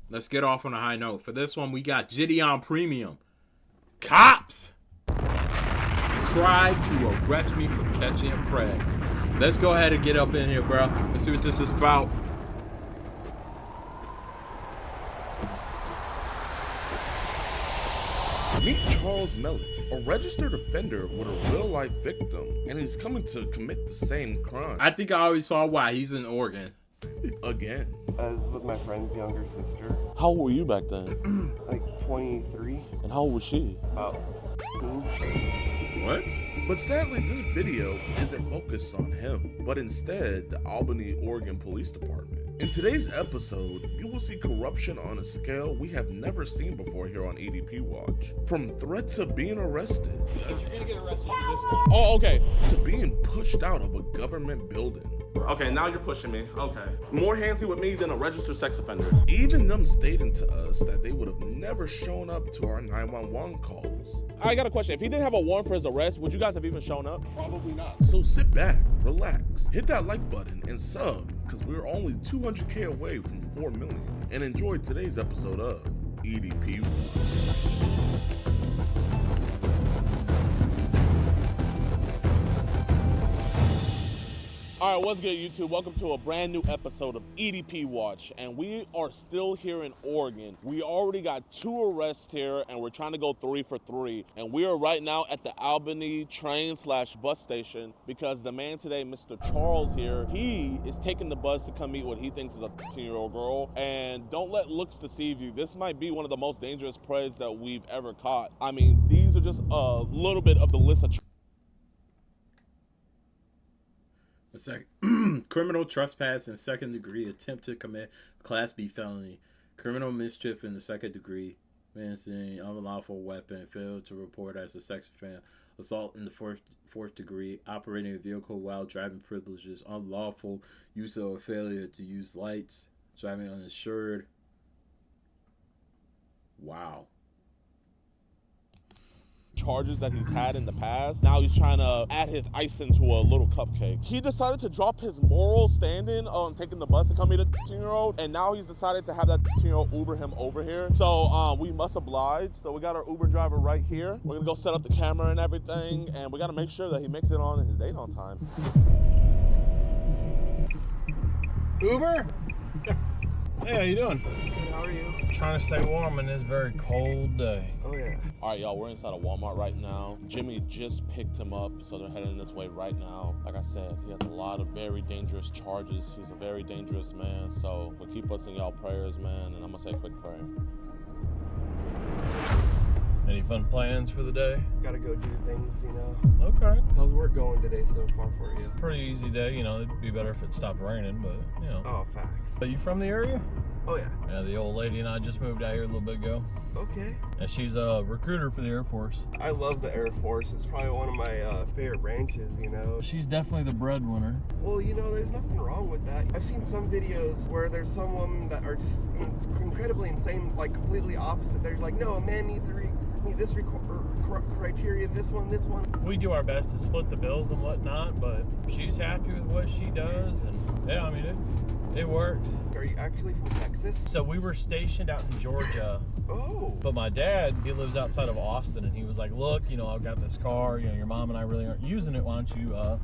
Let's get off on a high note. For this one, we got Jidion Premium. Cops tried to arrest me for catching a prey. Let's go ahead and get up in here, bro. Let's see what this is about. Meet Charles Melick, a registered offender with a real-life victim, and he's coming to commit the same crime. I think I already saw why. He's in Oregon. Again. I was with my friend's younger sister, How old were you back then? like 23, And how old was she? about 15. What? But sadly, this video isn't focused on him, but instead the Albany, Oregon Police Department. In today's episode, you will see corruption on a scale we have never seen before here on EDP Watch. From threats of being arrested, You're gonna get arrested for this one. Oh, okay. to being pushed out of a government building. Okay, now you're pushing me. Okay. More handsy with me than a registered sex offender. Even them stating to us that they would have never shown up to our 911 calls. I got a question. If he didn't have a warrant for his arrest, would you guys have even shown up? Probably not. So sit back, relax, hit that like button, and sub, because we're only 200K away from 4 million. And enjoy today's episode of EDP. All right, what's good, YouTube? Welcome to a brand new episode of EDP Watch, and we are still here in Oregon. We already got 2 arrests here, and we're trying to go 3 for 3. And we are right now at the Albany train/bus station because the man today, Mr. Charles here, he is taking the bus to come meet what he thinks is a 15-year-old girl. And don't let looks deceive you. This might be one of the most dangerous preys that we've ever caught. I mean, these are just a little bit of the list of Criminal trespass in second degree, attempt to commit Class B felony, criminal mischief in the second degree, menacing, unlawful weapon, failed to report as a sex offender, assault in the fourth degree, operating a vehicle while driving privileges, unlawful use of a failure to use lights, driving uninsured. Wow. charges that he's had in the past. Now he's trying to add his icing to a little cupcake. He decided to drop his moral standing on taking the bus to come meet a 15-year-old, and now he's decided to have that 15-year-old Uber him over here. So we must oblige. So we got our Uber driver right here. We're gonna go set up the camera and everything, and we gotta make sure that he makes it on his date on time. Uber? Hey, how you doing? Good, how are you? Trying to stay warm in this very cold day. Oh yeah. All right, y'all, we're inside of Walmart right now. Jimmy just picked him up, so they're heading this way right now. Like I said, he has a lot of very dangerous charges. He's a very dangerous man, so keep us in y'all prayers, man, and I'm gonna say a quick prayer. Any fun plans for the day? Gotta go do things, you know. Okay. How's work going today so far for you? Pretty easy day, you know, it'd be better if it stopped raining, but, you know. Oh, facts. Are you from the area? Oh yeah. Yeah, the old lady and I just moved out here a little bit ago. Okay. And she's a recruiter for the Air Force. I love the Air Force. It's probably one of my favorite branches, you know. She's definitely the breadwinner. Well, you know, there's nothing wrong with that. I've seen some videos where there's some women that are just incredibly insane, like completely opposite. There's like, no, a man needs to meet this criteria, this one. We do our best to split the bills and whatnot, but she's happy with what she does, and yeah, I mean, it works. Are you actually from Texas? So we were stationed out in Georgia. Oh. But my dad, he lives outside of Austin, and he was like, look, you know, I've got this car, you know, your mom and I really aren't using it. Why don't you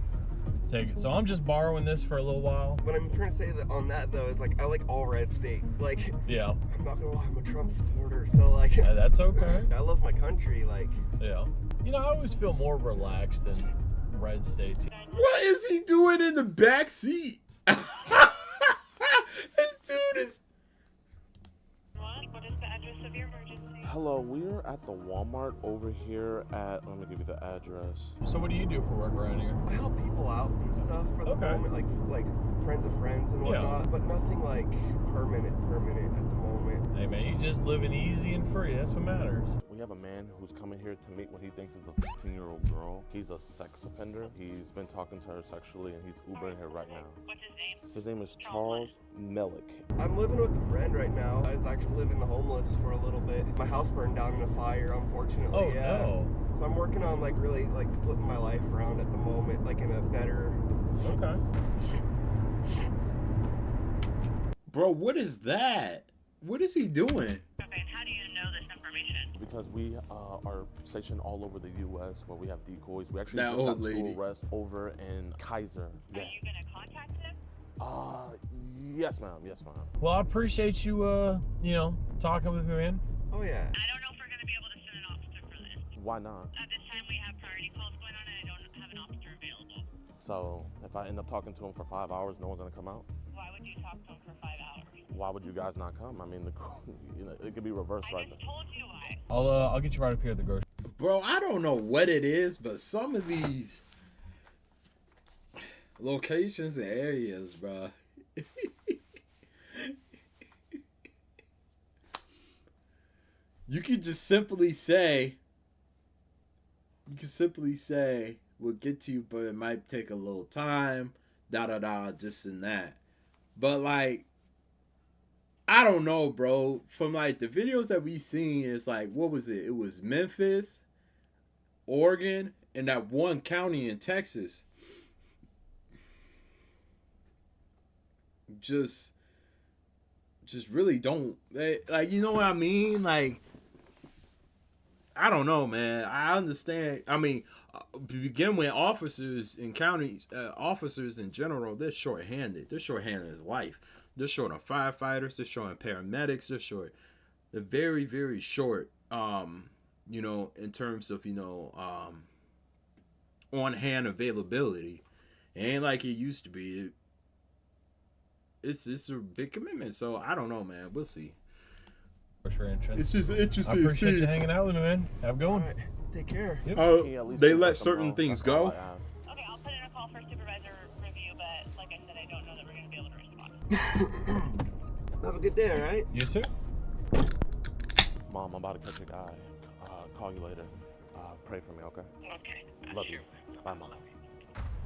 take it? So I'm just borrowing this for a little while. What I'm trying to say that on that though is like I like all red states. Like Yeah. I'm not gonna lie, I'm a Trump supporter, so like Yeah, that's okay. I love my country, like Yeah. You know, I always feel more relaxed in red states. What is he doing in the back seat? This dude is... What is the address of your emergency? Hello, we're at the Walmart over here at, let me give you the address. So what do you do for work around here? I help people out and stuff for the Okay. moment, like friends of friends and Yeah. whatnot, but nothing like permanent at the moment. Hey man, you just living easy and free. That's what matters. We have a man who's coming here to meet what he thinks is a 15-year-old girl. He's a sex offender. He's been talking to her sexually, and he's Ubering her right now. What's his name? His name is Charles Melick. I'm living with a friend right now. I was actually living the homeless for a little bit. My house burned down in a fire, unfortunately. Oh yeah. no. So I'm working on like really like flipping my life around at the moment, like in a better. Okay. Bro, what is that? What is he doing? Okay, and how do you know this information? Because we are stationed all over the U.S. where we have decoys. We actually That just old got lady. 2 arrests over in Kaiser. Are you gonna contact him? Yes, ma'am. Yes, ma'am. Well, I appreciate you, talking with me, man. Oh yeah. I don't know if we're gonna be able to send an officer for this. Why not? At this time, we have priority calls going on, and I don't have an officer available. So if I end up talking to him for 5 hours, no one's gonna come out? Why would you talk to him for 5 hours? Why would you guys not come? I mean, it could be reversed I right just there. told you why. I'll get you right up here at the grocery. Bro, I don't know what it is, but some of these locations and areas, bro. You could just simply say, we'll get to you, but it might take a little time, this and that. But like, I don't know, bro. From like the videos that we seen, it's like, what was it? It was Memphis, Oregon, and that one county in Texas. Just really don't, like, you know what I mean? Like, I don't know, man. I understand. I mean, to begin with, officers in counties, officers in general, they're short-handed. They're short-handed as life. They're short on firefighters. They're short on paramedics. They're very, very short, in terms of, on-hand availability. It ain't like it used to be. It's a big commitment. So, I don't know, man. We'll see. Grocery entrance. It's just interesting I to appreciate see. you hanging out with me, man. Have a good one. All right. Take care. Yep. Can you at least They give let us some certain more? things That's all go. I ask. Okay, I'll put in a call for supervisor review, but like I said, I don't know that we're gonna be able to respond. Have a good day, all right? You too. Mom, I'm about to catch a guy. Call you later. Pray for me, okay? Okay. Love you. Bye, Mom.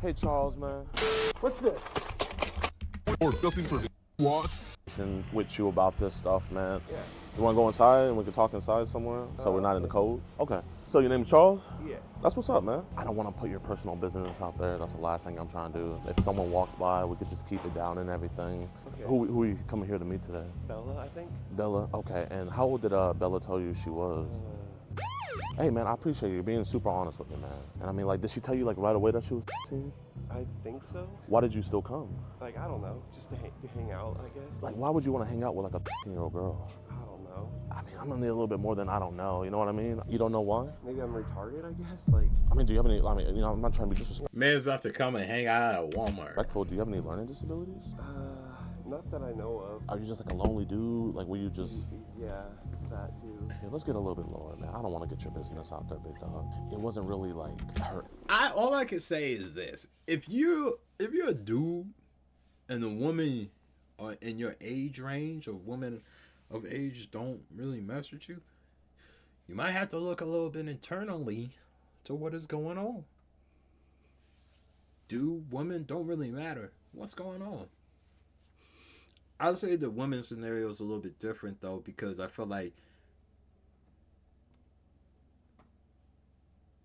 Hey, Charles, man. What's this? Or nothing for watch. With you about this stuff, man. Yeah. You want to go inside and we can talk inside somewhere so we're not in the code? Okay. So your name is Charles? Yeah. That's what's up, man. I don't want to put your personal business out there. That's the last thing I'm trying to do. If someone walks by, we could just keep it down and everything. Okay. Who are you coming here to meet today? Bella, I think. Bella? Okay. And how old did Bella tell you she was? Hey, man, I appreciate you being super honest with me, man. And I mean, like, did she tell you, like, right away that she was 15? I think so. Why did you still come? Like, I don't know. Just to hang out, I guess. Like, why would you want to hang out with, like, a 15-year-old girl? I don't know. I mean, I'm gonna need a little bit more than I don't know. You know what I mean? You don't know why? Maybe I'm retarded, I guess. Like, I mean, do you have any, I'm not trying to be Man's about to come and hang out at Walmart. disrespectful. Do you have any learning disabilities? not that I know of. Are you just like a lonely dude? Like, were you just... Yeah, that too. Yeah, let's get a little bit lower, man. I don't want to get your business out there, big dog. It wasn't really, like, hurt. All I can say is this: if you're a dude and the woman are in your age range, or women of age don't really mess with you, you might have to look a little bit internally to what is going on. Dude, women don't really matter. What's going on? I'd say the women's scenario is a little bit different though, because I feel like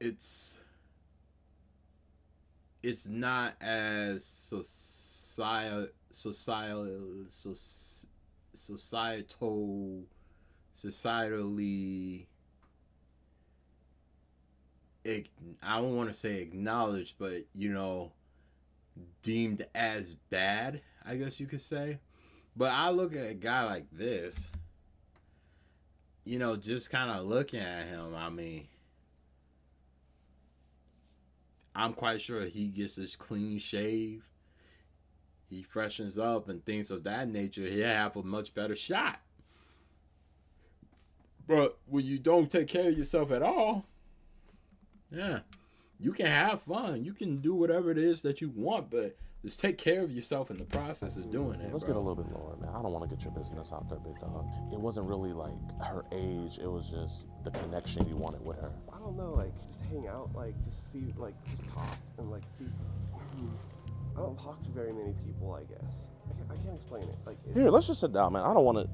it's not as societally I don't want to say acknowledged, but deemed as bad, I guess you could say. But I look at a guy like this, just kind of looking at him, I mean, I'm quite sure he gets his clean shave, he freshens up and things of that nature, he'll have a much better shot. But when you don't take care of yourself at all, yeah, you can have fun, you can do whatever it is that you want, but just take care of yourself in the process of doing it. Let's bro. get a little bit lower, man. I don't want to get your business out there, big dog. It wasn't really like her age. It was just the connection you wanted with her. I don't know, like, just hang out, like, just see, like, just talk and, like, see. I don't talk to very many people, I guess. I can't explain it. Like, Here, let's just sit down, man. I want it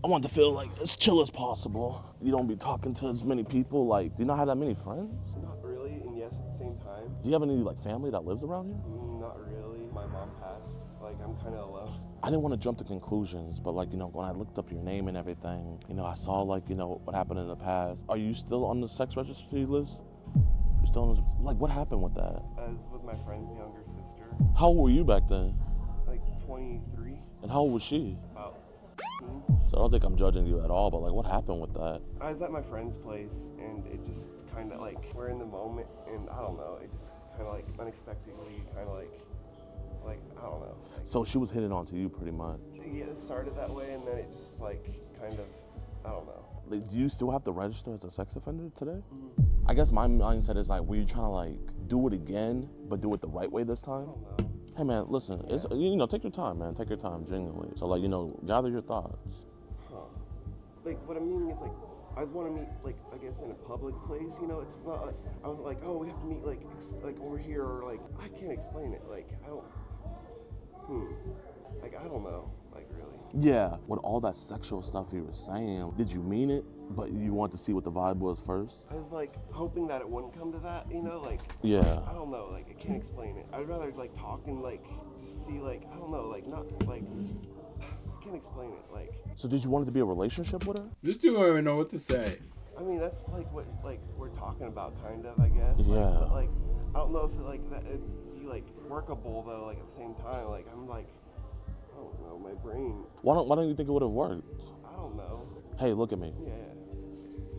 to feel like as chill as possible. You don't be talking to as many people. Like, do you not have that many friends? Not really, and yes at the same time. Do you have any, like, family that lives around here? Not really. My mom passed. Like, I'm kind of alone. I didn't want to jump to conclusions, but like, when I looked up your name and everything, I saw like, what happened in the past. Are you still on the sex registry list? You still on the, like, what happened with that? I was with my friend's younger sister, How old were you back then? like 23, And how old was she? about 15. So I don't think I'm judging you at all, but like, what happened with that? I was at my friend's place, and it just kind of like, we're in the moment, and I don't know, it just kind of like unexpectedly, kind of like, I don't know. Like, So she was hitting on to you pretty much. yeah, it started that way, and then it just like, kind of, I don't know. Like, do you still have to register as a sex offender today? Mm-hmm. I guess my mindset is like, were you trying to like do it again, but do it the right way this I time? don't know. Hey man, listen, it's, take your time, man. Take your time, genuinely. So like, gather your thoughts. Huh. Like, what I'm meaning is like, I just want to meet, like, I guess in a public place, it's not like, I was like, oh, we have to meet, like, like over here, or like, I can't explain it, like, I don't, like, I don't know, like, really. Yeah, with all that sexual stuff you were saying, did you mean it, but you want to see what the vibe was first? I was like, hoping that it wouldn't come to that, like, Yeah. I don't know, like, I can't explain it. I'd rather, like, talk and, like, just see, like, I don't know, like, not, like, I can't explain it, like. So did you want it to be a relationship with her? This dude don't even know what to say. I mean, that's, like, what, like, we're talking about, kind of, I guess. Yeah. Like, but, like, I don't know if, like, that it'd be, like, workable, though, like, at the same time. Like, I'm, like, I don't know, my brain, Why don't you think it would have worked? I don't know. Hey, look at me. Yeah,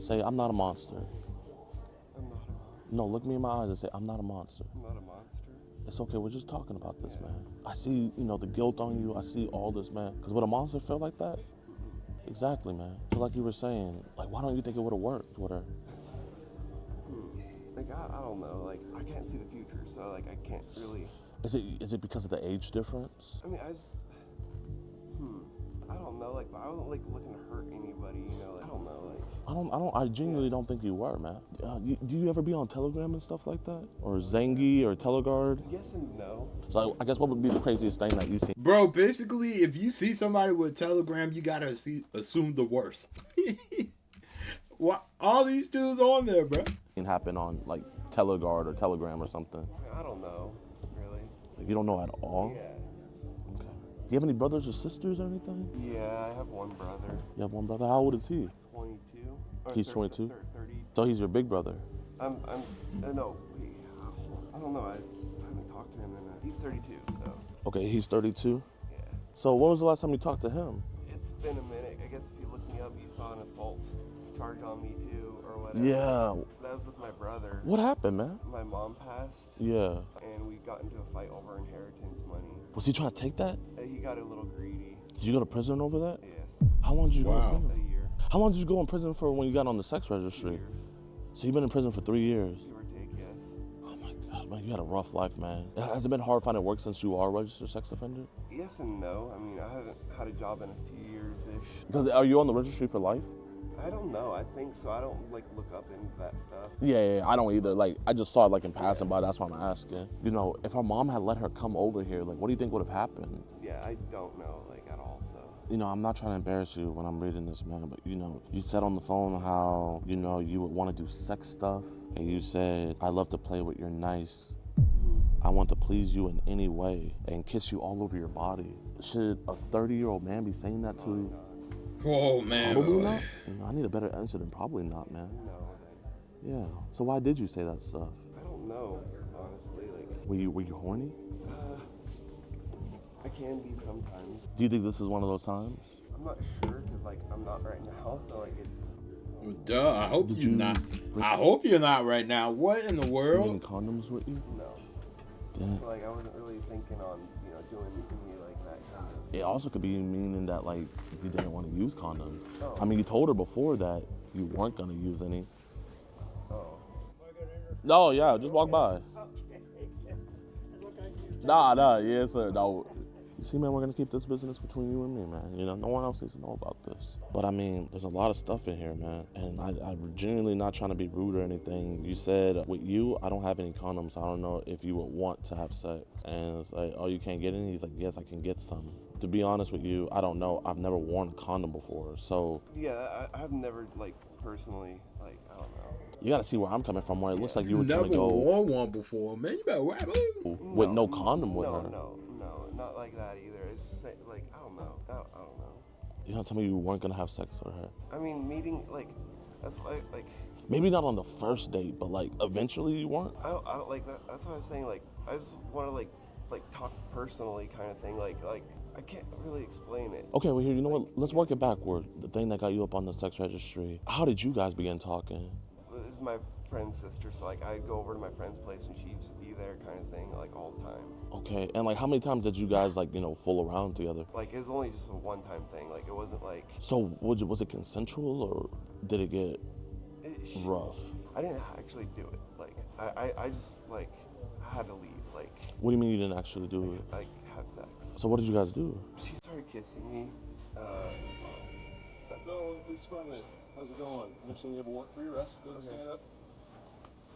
Say, I'm not a monster. I'm not a monster. No, look me in my eyes and say, I'm not a monster. I'm not a monster. It's okay, we're just talking about this, man. I see, the guilt on you. I see all this, man. Because would a monster feel like that? Exactly, man. So like you were saying, like, why don't you think it would have worked with her? Like, I don't know. Like, I can't see the future, so, like, I can't really. Is it because of the age difference? I mean, I don't know. Like, but I wasn't, like, looking to hurt anybody, like, I don't know. Like, I genuinely don't think you were, man. Do you ever be on Telegram and stuff like that? Or Zengi or Teleguard? yes and no. So I guess what would be the craziest thing that you've seen? Bro, basically, if you see somebody with Telegram, you gotta assume the worst. What? All these dudes on there, bro. Happen on like Teleguard or Telegram or something? I don't know, really. Like, you don't know at all? Yeah. Okay. Do you have any brothers or sisters or anything? Yeah, I have one brother, You have one brother. How old is he? 22. Or He's 22? 30. So he's your big brother. No, I don't know. I haven't talked to him he's 32, so, Okay, he's 32. yeah. So when was the last time you talked to him? It's been a minute. I guess if you look me up, you saw an assault charge on me too, or whatever. Yeah. So that was with my brother. What happened, man? My mom passed, Yeah. and we got into a fight over inheritance money. Was he trying to take that? He got a little greedy. Did you go to prison over that? Yes. How long did you go Wow. in prison? A year. How long did you go in prison for when you got on the sex 2 registry? years. So you've been in prison for 3 years. Give or take, yes. Oh my God, man, you had a rough life, man. Has it been hard finding work since you are a registered sex offender? Yes and no. I mean, I haven't had a job in a few years-ish. Because are you on the registry for life? I don't know. I think so. I don't, like, look up into that stuff. Yeah, I don't either. Like, I just saw it like in passing by. That's why I'm asking. If our mom had let her come over here, like, what do you think would have happened? Yeah, I don't know, like, at all, so. I'm not trying to embarrass you when I'm reading this, man, but you said on the phone how, you would want to do sex stuff, and you said, I love to play with your nice. I want to please you in any way and kiss you all over your body. Should a 30-year-old man be saying that to you? Oh, man. Probably not. I need a better answer than probably not, man. No, Yeah. So why did you say that stuff? I don't know, honestly. Like, Were you horny? I can be sometimes. Do you think this is one of those times? I'm not sure, because, like, I'm not right now, so, like, it's. Duh, I hope you're not. I hope you're not right now. What in the You world? bringing condoms with you? No. Damn. So, like, I wasn't really thinking on, doing anything like that kind of. It also could be meaning that, like, you didn't want to use condoms. Oh. I mean, you told her before that you weren't going to use any. Oh. No, yeah, just walk by. Nah, yes, sir. No. You see, man, we're going to keep this business between you and me, man. No one else needs to know about this. But, I mean, there's a lot of stuff in here, man. And I'm genuinely not trying to be rude or anything. You said, with you, I don't have any condoms. I don't know if you would want to have sex. And it's like, oh, you can't get any? He's like, yes, I can get some. To be honest with you, I don't know. I've never worn a condom before. So, Yeah, I've never, like, personally, like, I don't know. you got to see where I'm coming from, where it looks like you were Never trying to go wore one before, man. You better rap. with no condom with her. No, not like that either. It's just like, I don't know. I don't know. You don't tell me you weren't gonna have sex with her. I mean, meeting, like, that's like Maybe not on the first date, but like eventually you weren't. I don't like that. That's what I was saying. Like, I just want to like talk personally, kind of thing. Like I can't really explain it. Okay, well here, you know what? Let's work it backward. The thing that got you up on the sex registry. How did you guys begin talking? This is my friend's sister, so like I'd go over to my friend's place and she'd just be there, kind of thing, like all the time. Okay, and like how many times did you guys like fool around together? Like it was only just a one-time thing. Like it wasn't like. So was it consensual or did it get rough? I didn't actually do it. Like I just like had to leave. Like. What do you mean you didn't actually do it? Like have sex. So what did you guys do? She started kissing me. No, it's fine, man. How's it going? Next thing you have a warrant for your arrest. Go stand up.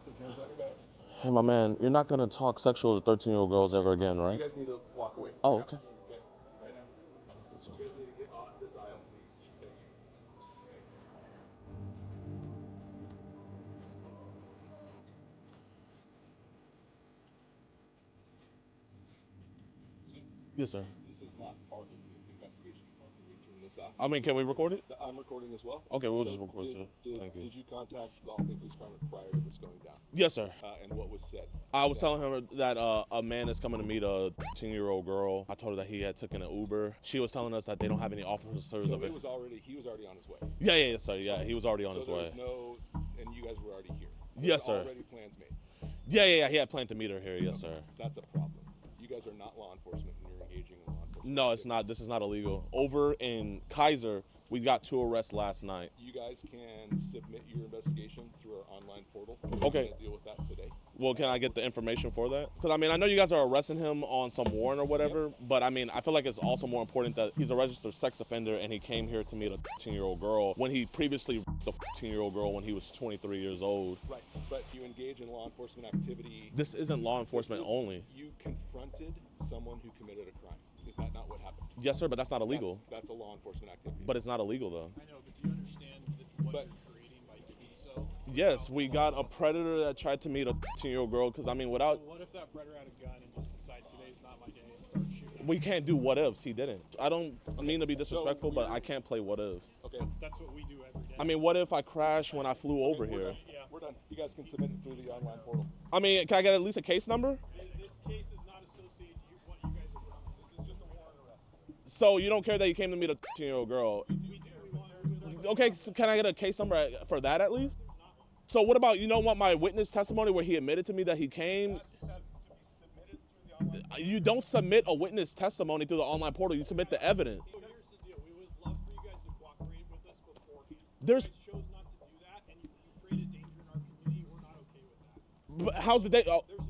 Put your hands on your back. Hey, my man, you're not gonna talk sexual to 13-year-old girls ever again, right? You guys need to walk away. Oh, okay. Okay, right now. You guys need to get off this aisle, please. Thank you. Yes, sir. This is not part of the investigation. Can we turn this off? I mean, can we record it? I'm recording as well. Okay, we'll So just record, sir. Thank you. Did you contact the Albany Police Department prior to this going down? Yes, sir. And what was said? I was telling him that a man is coming to meet a 10-year-old girl. I told her that he had taken an Uber. She was telling us that they don't have any officers So of it. he was already on his way. Yeah, sir. Yeah, he was already on his way. So there was and you guys were already here. Yes, sir. Already plans made. Yeah. He had planned to meet her here. Yes, sir. That's a problem. You guys are not law enforcement, and you're engaging in law enforcement. No, it's not. This is not illegal. Over in Kaiser, we got 2 arrests last night. You guys can submit your investigation through our online portal. Okay. We're gonna deal with that today. Well, can I get the information for that? Because, I mean, I know you guys are arresting him on some warrant or whatever, but, I mean, I feel like it's also more important that he's a registered sex offender and he came here to meet a 10-year-old girl when he previously raped a 10-year-old girl when he was 23 years old. Right, but you engage in law enforcement activity. This isn't law enforcement only. You confronted someone who committed a crime. Is that not what happened? Yes, sir, but that's not illegal. That's a law enforcement activity. But it's not illegal, though. I know, but do you understand what you're creating by doing so? Yes, we got a predator that tried to meet a 10-year-old girl because, I mean, without... So what if that predator had a gun and just decided today's not my day and started shooting? We can't do what ifs. He didn't. I don't mean to be disrespectful, but I can't play what ifs. Okay. That's what we do every day. I mean, what if I crashed when I flew over here? Yeah. We're done. You guys can submit it through the online portal. I mean, can I get at least a case number? This case is not associated to what you guys are doing. This is just a warrant arrest. So you don't care that you came to meet a 10-year-old girl? We do. We want Okay, so can I get a case number for that at least? So what about, you don't want my witness testimony where he admitted to me that he came? that to be submitted through the online. You don't submit a witness testimony through the online portal. You submit the evidence. So here's the deal. We would love for you guys to cooperate with us beforehand. There's- You guys chose not to do that, and you created danger in our community. We're not okay with that. But how's the day? Oh, There's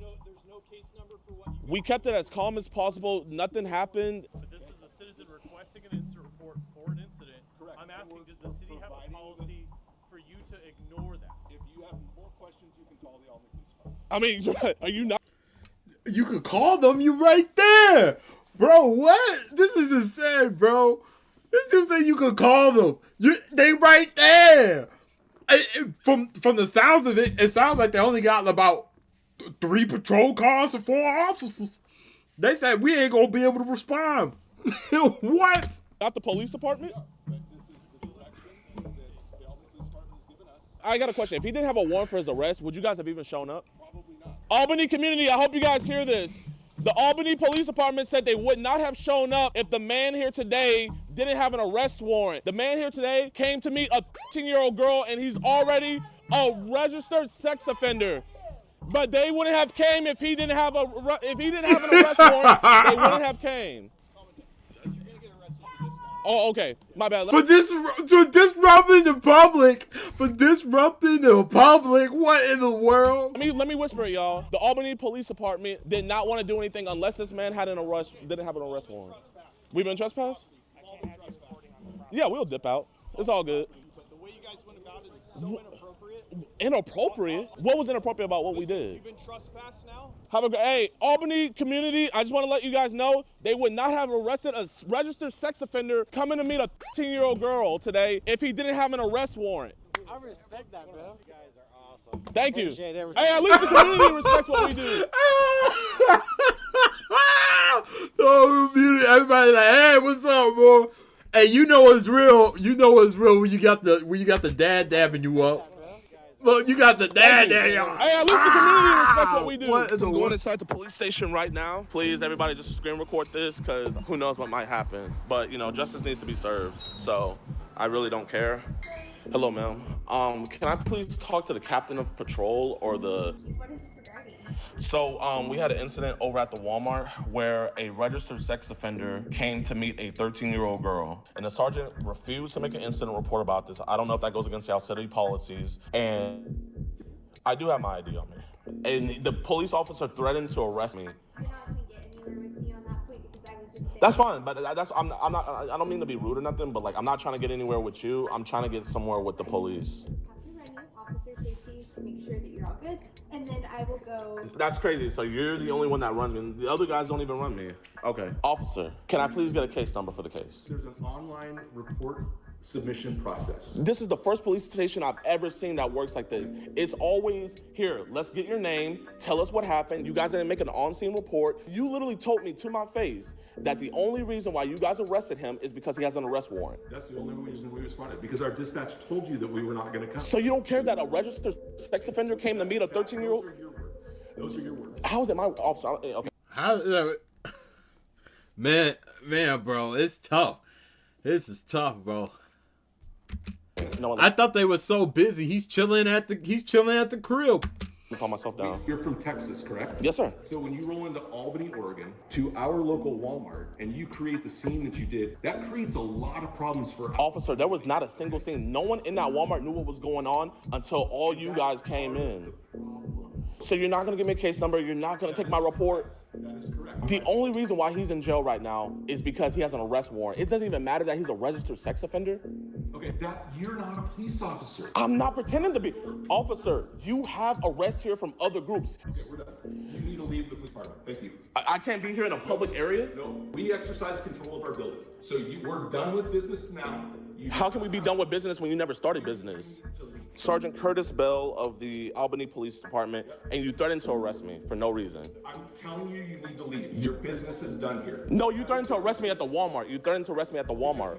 no case number for what you. we kept it as calm as possible. Nothing happened. But this is a citizen requesting an incident report for an incident. Correct. I'm asking, does the city have a policy for you to ignore that? If you have more questions, you can call the Albany Police Department. I mean, are you not? You could call them. You right there, bro. What? This is insane, bro. This dude said you could call them. They right there. From the sounds of it, it sounds like they only got about 3 patrol cars and 4 officers. They said we ain't gonna be able to respond. What? Not the police department? But this is the direction that the Albany Police Department has given us. I got a question. If he didn't have a warrant for his arrest, would you guys have even shown up? Probably not. Albany community, I hope you guys hear this. The Albany Police Department said they would not have shown up if the man here today didn't have an arrest warrant. The man here today came to meet a 13-year-old girl and he's already a registered sex offender. But they wouldn't have came if he didn't have an arrest warrant. They wouldn't have came. Oh, okay. My bad. For disrupting the public. For disrupting the public. What in the world? Let me whisper it, y'all. The Albany Police Department did not want to do anything unless this man didn't have an arrest warrant. We've been trespassed? Yeah, we'll dip out. It's all good. But the way you guys went about it is so inappropriate. Inappropriate? What was inappropriate about what we did? You've been trespassed now. Hey, Albany community, I just want to let you guys know they would not have arrested a registered sex offender coming to meet a 13-year-old girl today if he didn't have an arrest warrant. I respect that, bro. You guys are awesome. Thank you. Appreciate everything. Hey, at least the community respects what we do. So everybody like, hey, what's up, bro? Hey, you know it's real. You know it's real when you got the dad dabbing you up. Look, you got the dad dabbing. Hey, at least the community respects what we do. What in the I'm world? going inside the police station right now. Please, everybody, just screen record this because who knows what might happen. But you know, justice needs to be served. So I really don't care. Hello, ma'am. Can I please talk to the captain of patrol or the? So we had an incident over at the Walmart where a registered sex offender came to meet a 13-year-old girl, and the sergeant refused to make an incident report about this. I don't know if that goes against our city policies, and I do have my ID on me. And the police officer threatened to arrest me. You're not going to get anywhere with me on that point because I was in there. That's fine, but I don't mean to be rude or nothing, but like I'm not trying to get anywhere with you. I'm trying to get somewhere with the police. Have to run you officer safety to make sure that you're all good, and then I will go. That's crazy. So you're the only one that runs me. The other guys don't even run me. Okay. Officer, can I please get a case number for the case? There's an online report submission process. This is the first police station I've ever seen that works like this. It's always, here, let's get your name, tell us what happened. You guys didn't make an on-scene report. You literally told me to my face that the only reason why you guys arrested him is because he has an arrest warrant. That's the only reason we responded, because our dispatch told you that we were not going to come. So you don't care that a registered sex offender came to meet a 13-year-old? Those are your words. Those are your words. How is it my officer? Okay. How? Man, bro, it's tough. This is tough, bro. No, I thought they were so busy. He's chilling at the crib. Let me calm myself down. You're from Texas, correct? Yes, sir. So when you roll into Albany, Oregon, to our local Walmart, and you create the scene that you did, that creates a lot of problems for us. Officer, there was not a single scene. No one in that Walmart knew what was going on until all you guys came in. So you're not gonna give me a case number. You're not gonna take my report. That is correct. The only reason why he's in jail right now is because he has an arrest warrant. It doesn't even matter that he's a registered sex offender. Okay, you're not a police officer. I'm not pretending to be. Officer, you have arrests here from other groups. Okay, we're done. You need to leave the police department. Thank you. I can't be here in a public area? No, we exercise control of our building. So we're done with business now. How can we be done with business when you never started business? Sergeant Curtis Bell of the Albany Police Department, and you threatened to arrest me for no reason. I'm telling you, you need to leave. Your business is done here. No, you threatened to arrest me at the Walmart. You threatened to arrest me at the Walmart.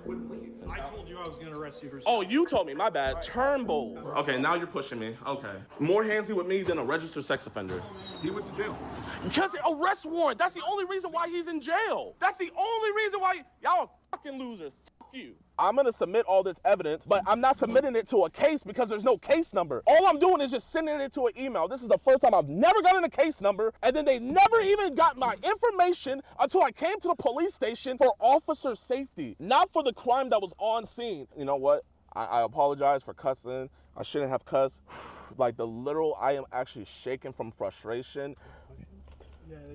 I told you I was going to arrest you for Oh, you told me, my bad. Turnbull. Okay, now you're pushing me. Okay. More handsy with me than a registered sex offender. He went to jail. Because the arrest warrant, that's the only reason why he's in jail. That's the only reason why y'all are fucking losers. Fuck you. I'm gonna submit all this evidence, but I'm not submitting it to a case because there's no case number. All I'm doing is just sending it to an email. This is the first time I've never gotten a case number, and then they never even got my information until I came to the police station for officer safety, not for the crime that was on scene. You know what? I apologize for cussing. I shouldn't have cussed. Like I am actually shaking from frustration.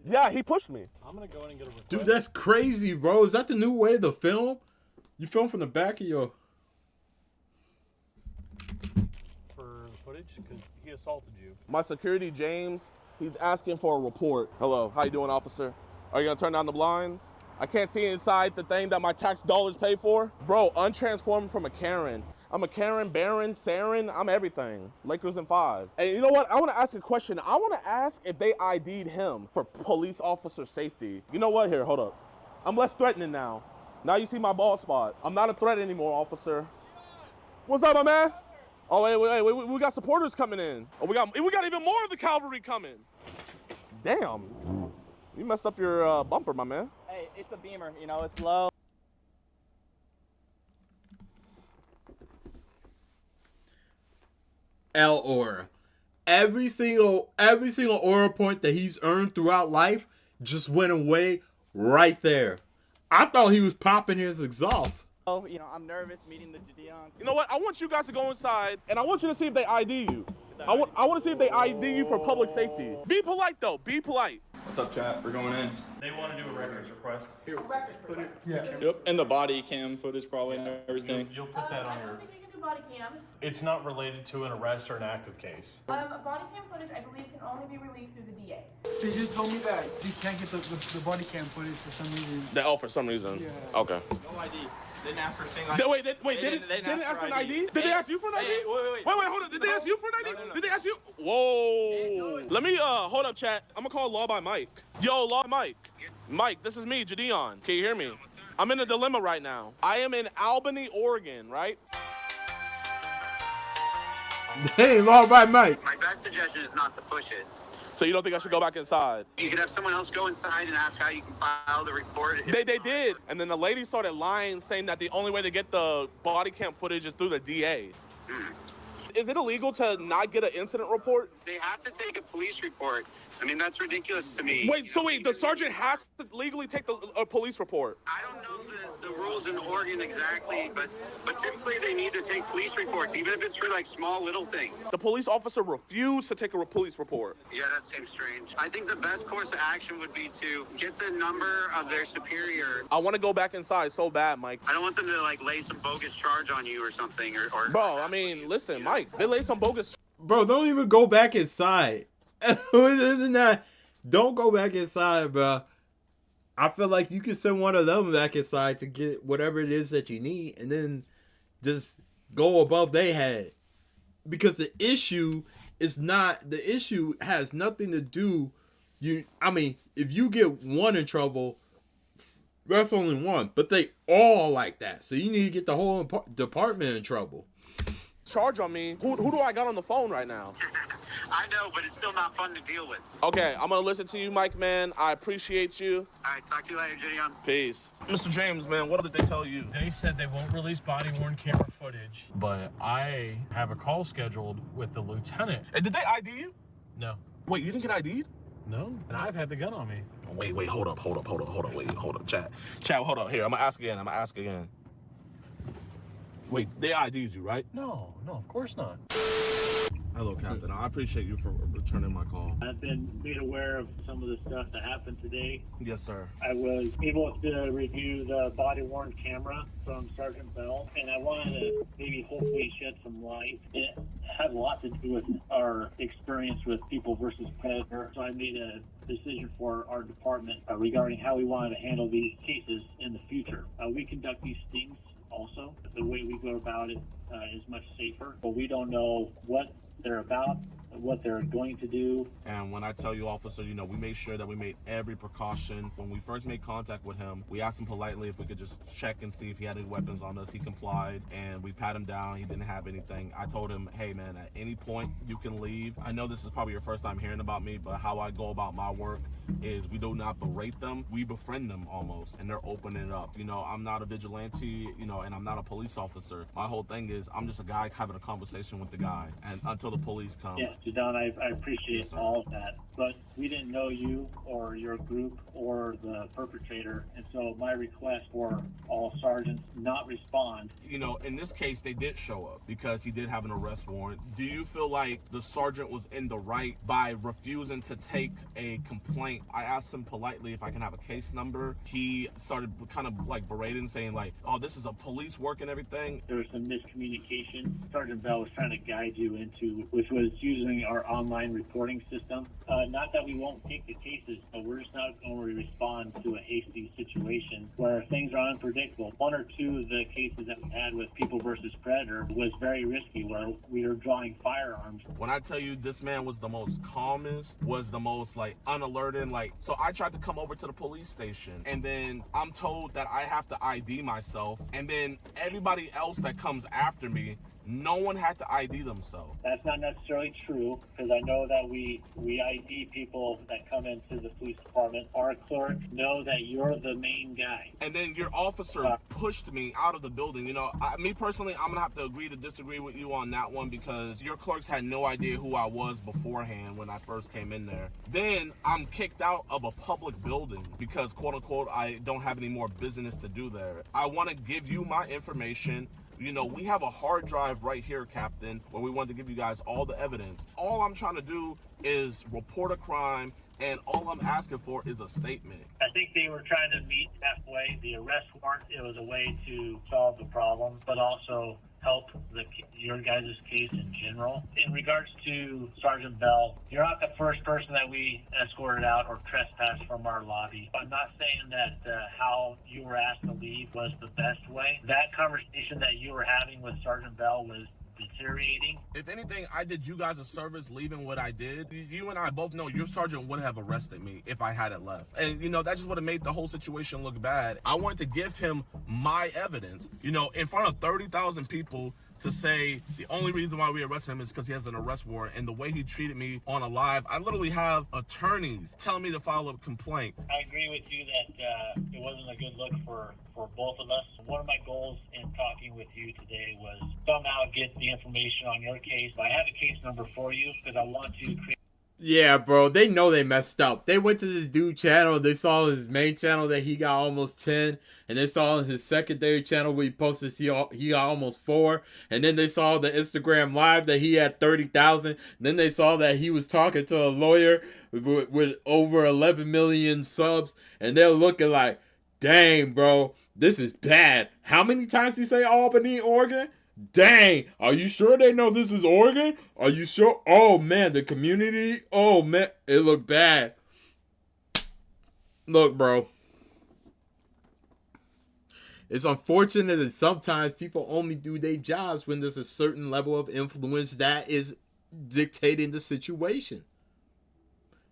Yeah, he pushed me. I'm gonna go in and get a request. Dude, that's crazy, bro. Is that the new way to film? You film from the back of your... For footage? Because he assaulted you. My security, James, he's asking for a report. Hello, how you doing, officer? Are you gonna turn down the blinds? I can't see inside the thing that my tax dollars pay for. Bro, untransformed from a Karen. I'm a Karen, Baron, Saren, I'm everything. Lakers in 5. And you know what? I wanna ask a question. I wanna ask if they ID'd him for police officer safety. You know what? Here, hold up. I'm less threatening now. Now you see my bald spot. I'm not a threat anymore, officer. What's up, my man? Oh, wait, we got supporters coming in. Oh, we got even more of the cavalry coming. Damn. You messed up your bumper, my man. Hey, it's a Beamer, you know, it's low. L aura. Every single aura point that he's earned throughout life just went away right there. I thought he was popping his exhaust. Oh, you know, I'm nervous meeting the Jidion. You know what? I want you guys to go inside, and I want you to see if they ID you. I want to see if they ID you for public safety. Be polite, though. Be polite. What's up, chat? We're going in. They want to do a records request. Here, put it. Yeah. Yep, and the body cam footage probably and everything. You'll put that on I your... don't think we can do body cam. It's not related to an arrest or an active case. Body cam footage, I believe, can only be released through the DA. They just told me that you can't get the body cam footage for some reason. For some reason. Yeah. Okay. No ID. Didn't ask for a single ID. ID. They didn't ask for an ID? Did they ask you for an ID? Wait, Hold on. Did they ask you for an ID? Did they ask you? Whoa. Let me, hold up, chat. I'm gonna call Law by Mike. Yo, Law by Mike. Yes. Mike, this is me, Jidion. Can you hear me? I'm in a dilemma right now. I am in Albany, Oregon, right? Hey, Law by Mike. My best suggestion is not to push it. So you don't think I should go back inside? You could have someone else go inside and ask how you can file the report. They did. And then the lady started lying, saying that the only way to get the body cam footage is through the DA. Is it illegal to not get an incident report? They have to take a police report. I mean, that's ridiculous to me. Wait, the sergeant has to legally take a police report? I don't know the rules in Oregon exactly, but typically they need to take police reports, even if it's for like small little things. The police officer refused to take a police report. Yeah, that seems strange. I think the best course of action would be to get the number of their superior. I want to go back inside so bad, Mike. I don't want them to like lay some bogus charge on you or something. Or Bro, I mean, listen, Mike, they lay some bogus. Bro, don't even go back inside. Don't go back inside, bro. I feel like you can send one of them back inside to get whatever it is that you need, and then just go above their head. Because the issue has nothing to do. If you get one in trouble, that's only one. But they all like that, so you need to get the whole department in trouble. Charge on me. Who do I got on the phone right now? I know, but it's still not fun to deal with. Okay, I'm gonna listen to you, Mike, man. I appreciate you. All right, talk to you later, Jidion. Peace. Mr. James, man, what did they tell you? They said they won't release body-worn camera footage, but I have a call scheduled with the lieutenant. And did they ID you? No. Wait, you didn't get ID'd? No, and I've had the gun on me. Wait, hold up, chat, hold up. Here, I'm gonna ask again. Wait, they ID'd you, right? No, of course not. Hello, Captain. I appreciate you for returning my call. I've been made aware of some of the stuff that happened today. Yes, sir. I was able to review the body-worn camera from Sergeant Bell, and I wanted to maybe hopefully shed some light. It has a lot to do with our experience with People versus Predator, so I made a decision for our department regarding how we wanted to handle these cases in the future. We conduct these stings also. The way we go about it is much safer, but we don't know what they're about, what they're going to do. And when I tell you, officer, we made sure that we made every precaution. When we first made contact with him, we asked him politely if we could just check and see if he had any weapons on us. He complied, and we pat him down. He didn't have anything. I told him, hey man, at any point you can leave. I know this is probably your first time hearing about me, but how I go about my work is we do not berate them, we befriend them almost, and they're opening it up. I'm not a vigilante, and I'm not a police officer. My whole thing is I'm just a guy having a conversation with the guy, and until the police come. Yeah, Jidion, I appreciate all of that, but we didn't know you or your group or the perpetrator, and so my request for all sergeants not respond. In this case, they did show up because he did have an arrest warrant. Do you feel like the sergeant was in the right by refusing to take a complaint? I asked him politely if I can have a case number. He started kind of like berating, saying like, oh, this is a police work and everything. There was some miscommunication. Sergeant Bell was trying to guide you into, which was using our online reporting system. Not that we won't take the cases, but we're just not going to respond to a hasty situation where things are unpredictable. One or two of the cases that we had with People versus Predator was very risky, where we were drawing firearms. When I tell you this man was the most calmest, was the most like unalerted, so I tried to come over to the police station, and then I'm told that I have to ID myself, and then everybody else that comes after me, no one had to ID themselves. That's not necessarily true, because I know that we ID people that come into the police department. Our clerks know that you're the main guy. And then your officer pushed me out of the building. Me personally, I'm gonna have to agree to disagree with you on that one, because your clerks had no idea who I was beforehand when I first came in there. Then I'm kicked out of a public building because, quote unquote, I don't have any more business to do there. I want to give you my information. We have a hard drive right here, Captain, where we want to give you guys all the evidence. All I'm trying to do is report a crime, and all I'm asking for is a statement. I think they were trying to meet halfway. The arrest warrant, it was a way to solve the problem, but also help your guys' case in general. In regards to Sergeant Bell, you're not the first person that we escorted out or trespassed from our lobby. I'm not saying that how you were asked to leave was the best way. That conversation that you were having with Sergeant Bell was deteriorating. If anything, I did you guys a service leaving what I did. You and I both know your sergeant would have arrested me if I hadn't left. And, you know, that just would have made the whole situation look bad. I wanted to give him my evidence, you know, in front of 30,000 people, to say the only reason why we arrested him is because he has an arrest warrant. And the way he treated me on a live, I literally have attorneys telling me to file a complaint. I agree with you that it wasn't a good look for both of us. One of my goals in talking with you today was somehow get the information on your case. I have a case number for you because I want to create. Yeah, bro, they know they messed up. They went to this dude's channel. They saw his main channel that he got almost 10. And they saw his secondary channel where he posted he got almost 4. And then they saw the Instagram live that he had 30,000. Then they saw that he was talking to a lawyer with over 11 million subs. And they're looking like, dang, bro, this is bad. How many times did he say Albany, Oregon? Dang, are you sure they know this is Oregon? Are you sure? Oh, man, the community. Oh, man, it looked bad. Look, bro. It's unfortunate that sometimes people only do their jobs when there's a certain level of influence that is dictating the situation.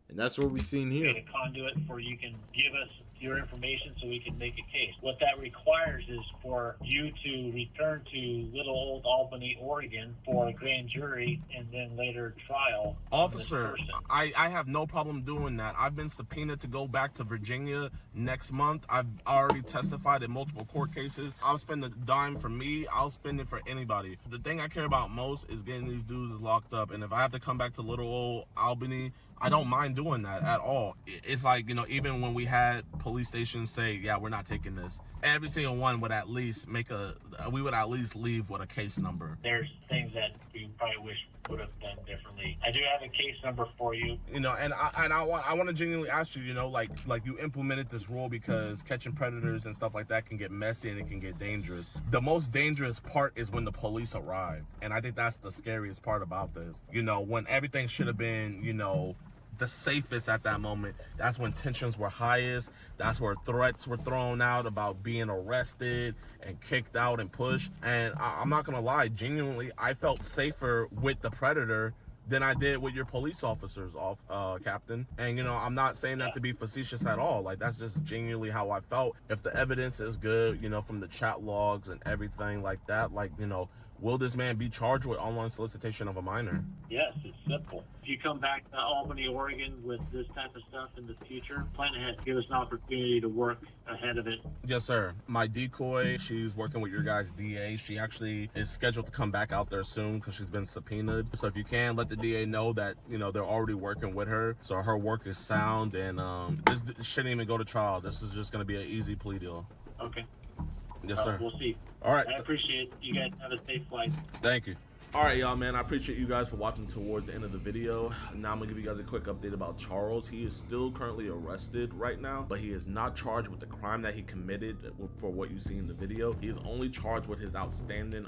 And that's what we've seen here. A conduit for you can give us your information so we can make a case. What that requires is for you to return to little old Albany, Oregon for a grand jury and then later trial. Officer, I have no problem doing that. I've been subpoenaed to go back to Virginia next month. I've already testified in multiple court cases. I'll spend a dime for me. I'll spend it for anybody. The thing I care about most is getting these dudes locked up. And if I have to come back to little old Albany, I don't mind doing that at all. It's like, you know, even when we had police stations say, yeah, we're not taking this, every single one would at least we would at least leave with a case number. There's things that we probably wish would have done differently. I do have a case number for you. You know, and I want to genuinely ask you, you know, like you implemented this rule because catching predators and stuff like that can get messy and it can get dangerous. The most dangerous part is when the police arrived. And I think that's the scariest part about this. You know, when everything should have been, you know, the safest at that moment, that's when tensions were highest. That's where threats were thrown out about being arrested and kicked out and pushed. And I'm not gonna lie, genuinely, I felt safer with the predator than I did with your police officers, Captain. And, you know, I'm not saying that to be facetious at all. Like, that's just genuinely how I felt. If the evidence is good, you know, from the chat logs and everything like that, like, you know, will this man be charged with online solicitation of a minor? Yes, it's simple. If you come back to Albany, Oregon with this type of stuff in the future, plan ahead. Give us an opportunity to work ahead of it. Yes, sir. My decoy, she's working with your guys' DA. She actually is scheduled to come back out there soon because she's been subpoenaed. So if you can, let the DA know that, you know, they're already working with her. So her work is sound and this shouldn't even go to trial. This is just going to be an easy plea deal. Okay. Yes, sir. We'll see. All right. I appreciate it. You guys have a safe flight. Thank you. All right, y'all, man. I appreciate you guys for watching towards the end of the video. Now I'm gonna give you guys a quick update about Charles. He is still currently arrested right now, but he is not charged with the crime that he committed for what you see in the video. He is only charged with his outstanding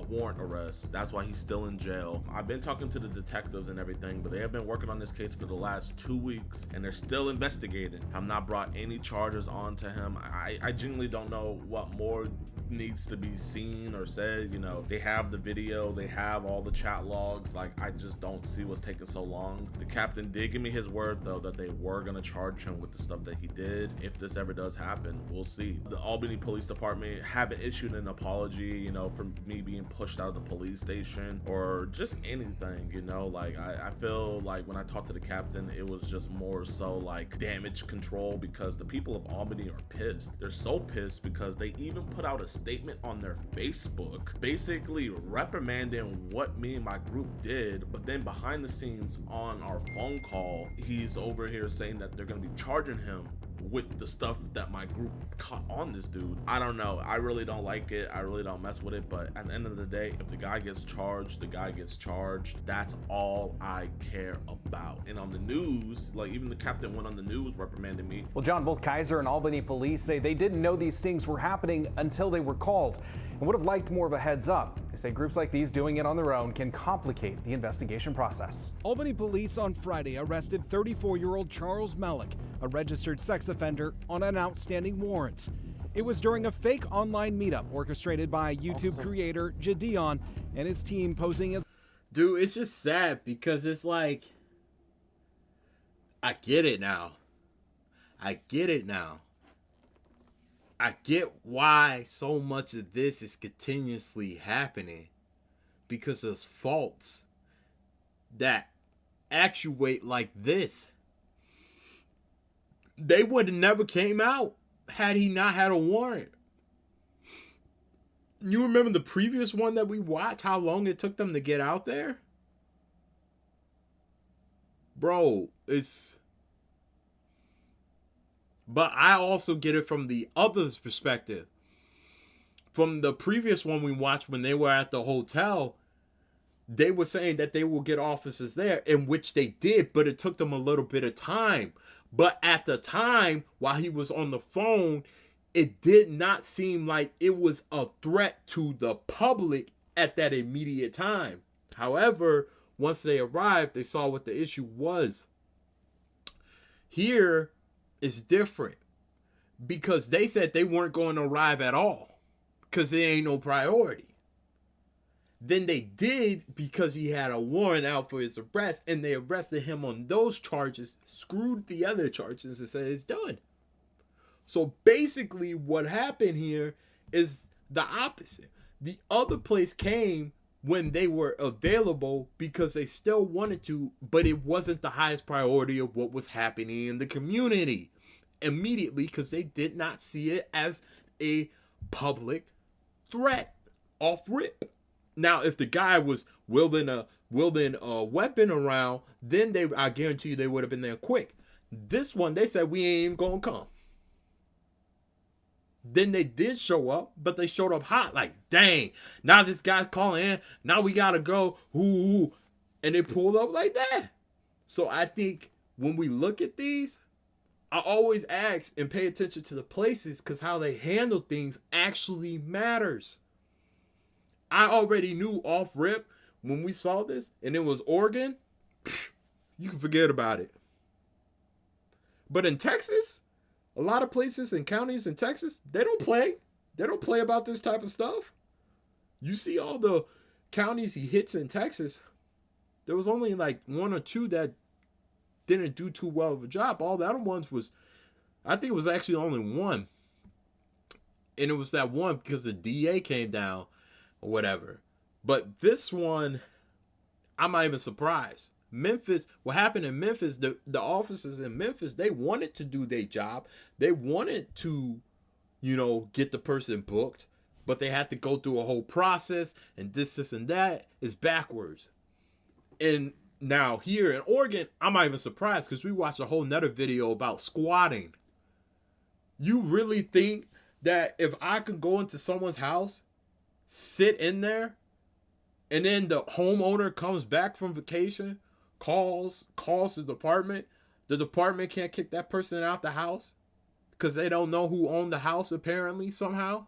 warrant arrest. That's why he's still in jail. I've been talking to the detectives and everything, but they have been working on this case for the last 2 weeks, and they're still investigating. Have not brought any charges onto him. I genuinely don't know what more needs to be seen or said. You know, they have the video, they have all the chat logs. Like, I just don't see what's taking so long. The captain did give me his word though that they were gonna charge him with the stuff that he did. If this ever does happen, we'll see. The Albany Police Department haven't issued an apology, you know, for me being pushed out of the police station or just anything, you know. Like, I feel like when I talked to the captain, it was just more so like damage control, because the people of Albany are pissed. They're so pissed because they even put out a statement on their Facebook basically reprimanding what me and my group did, but then behind the scenes on our phone call, he's over here saying that they're gonna be charging him with the stuff that my group caught on this dude. I don't know. I really don't like it. I really don't mess with it. But at the end of the day, if the guy gets charged, the guy gets charged. That's all I care about. And on the news, like, even the captain went on the news reprimanding me. Well, John, both Kaiser and Albany police say they didn't know these stings were happening until they were called and would have liked more of a heads up. They say groups like these doing it on their own can complicate the investigation process. Albany police on Friday arrested 34-year-old Charles Malik, a registered sex offender, on an outstanding warrant. It was during a fake online meetup orchestrated by YouTube creator Jidion and his team posing as... Dude, it's just sad because it's like, I get it now. I get it now. I get why so much of this is continuously happening, because there's faults that actuate like this. They would have never came out had he not had a warrant. You remember the previous one that we watched, how long it took them to get out there? Bro, it's... But I also get it from the other's perspective. From the previous one we watched when they were at the hotel, they were saying that they will get officers there, in which they did, but it took them a little bit of time. But at the time, while he was on the phone, it did not seem like it was a threat to the public at that immediate time. However, once they arrived, they saw what the issue was. Here, it's different, because they said they weren't going to arrive at all because there ain't no priority. Then they did, because he had a warrant out for his arrest, and they arrested him on those charges, screwed the other charges, and said it's done. So basically what happened here is the opposite. The other place came when they were available because they still wanted to, but it wasn't the highest priority of what was happening in the community immediately, because they did not see it as a public threat off rip. Now, if the guy was wielding a weapon around, then I guarantee you they would have been there quick. This one, they said, we ain't even gonna come. Then they did show up, but they showed up hot, like, dang, now this guy's calling in, now we gotta go, ooh, and they pulled up like that. So I think when we look at these, I always ask and pay attention to the places, because how they handle things actually matters. I already knew off rip when we saw this, and it was Oregon, you can forget about it. But in Texas, a lot of places and counties in Texas, they don't play. They don't play about this type of stuff. You see all the counties he hits in Texas, there was only like one or two that didn't do too well of a job. All the other ones was, I think it was actually only one. And it was that one because the DA came down or whatever. But this one, I'm not even surprised. Memphis, what happened in Memphis, the officers in Memphis, they wanted to do their job. They wanted to, get the person booked, but they had to go through a whole process, and this and that is backwards. And now here in Oregon, I'm not even surprised, because we watched a whole nother video about squatting. You really think that if I could go into someone's house, sit in there, and then the homeowner comes back from vacation, calls the department can't kick that person out the house because they don't know who owned the house apparently somehow?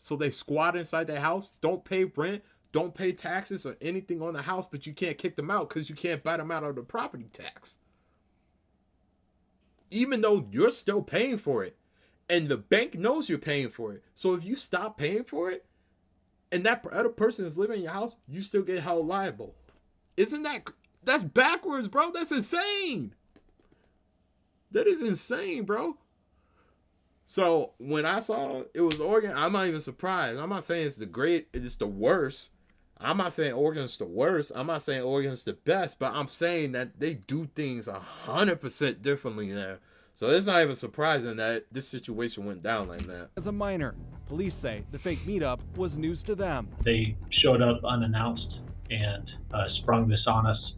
So they squat inside their house, don't pay rent, don't pay taxes or anything on the house, but you can't kick them out because you can't buy them out of the property tax. Even though you're still paying for it, and the bank knows you're paying for it. So if you stop paying for it, and that other person is living in your house, you still get held liable. That's backwards, bro. That's insane. That is insane, bro. So when I saw it was Oregon, I'm not even surprised. I'm not saying it's the worst. I'm not saying Oregon's the worst. I'm not saying Oregon's the best, but I'm saying that they do things 100% differently there. So it's not even surprising that this situation went down like that. As a minor, police say the fake meetup was news to them. They showed up unannounced and sprung this on us.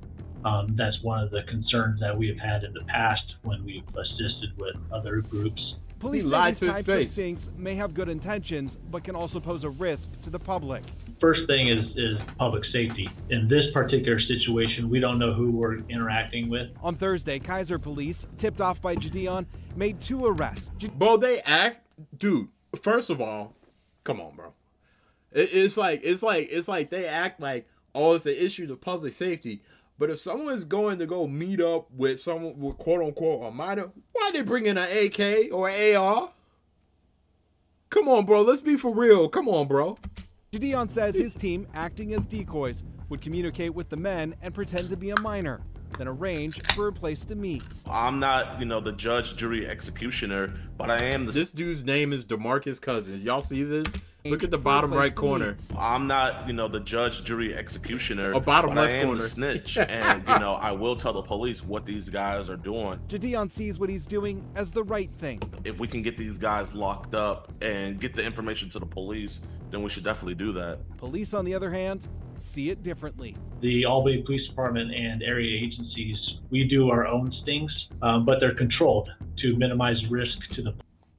That's one of the concerns that we have had in the past when we've assisted with other groups. Police say these types of stings may have good intentions, but can also pose a risk to the public. First thing is public safety. In this particular situation, we don't know who we're interacting with. On Thursday, Kaiser police, tipped off by Jidion, made 2 arrests. Dude, first of all, come on, bro. It's like they act like, oh, it's an issue to public safety. But if someone's going to go meet up with someone with quote unquote a minor, why they bring in an AK or an AR? Come on, bro. Let's be for real. Come on, bro. Jidion says his team, acting as decoys, would communicate with the men and pretend to be a minor, then arrange for a place to meet. I'm not, the judge, jury, executioner, but I am the... This dude's name is DeMarcus Cousins. Y'all see this? Look at the bottom right corner. I'm not, the judge, jury, executioner, bottom but left I am corner. the snitch, and, I will tell the police what these guys are doing. Jidion sees what he's doing as the right thing. If we can get these guys locked up and get the information to the police, then we should definitely do that. Police, on the other hand, see it differently. The Albany Police Department and area agencies, we do our own stings, but they're controlled to minimize risk to the...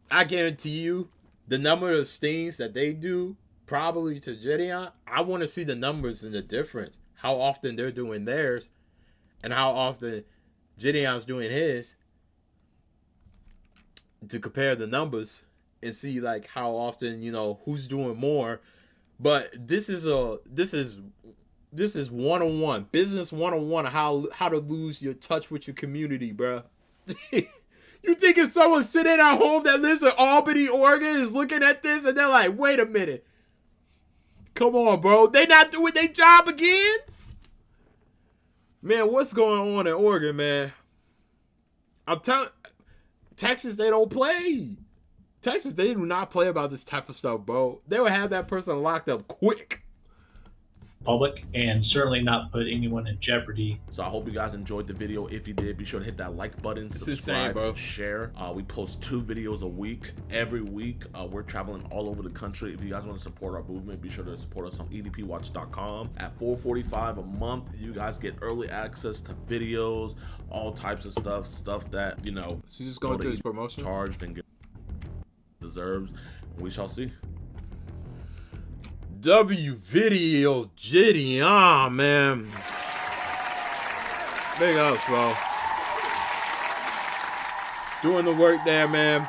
I guarantee you, the number of stings that they do, probably to Jidion, I want to see the numbers and the difference. How often they're doing theirs and how often Jidion's doing his, to compare the numbers and see like how often, who's doing more. But this is 101, business 101, how to lose your touch with your community, bro. You think if someone sitting at home that lives in Albany, Oregon is looking at this and they're like, wait a minute. Come on, bro. They not doing their job again? Man, what's going on in Oregon, man? I'm telling Texas, they don't play. Texas, they do not play about this type of stuff, bro. They would have that person locked up quick. Public and certainly not put anyone in jeopardy. So I hope you guys enjoyed the video. If you did, be sure to hit that like button, subscribe, bro. Share. We post 2 videos a week. Every week, we're traveling all over the country. If you guys want to support our movement, be sure to support us on edpwatch.com. At $4.45 a month, you guys get early access to videos, all types of stuff that, So just going through his promotion. Charged and deserves. We shall see. W video Jidion, man. Big ups, bro. Doing the work there, man.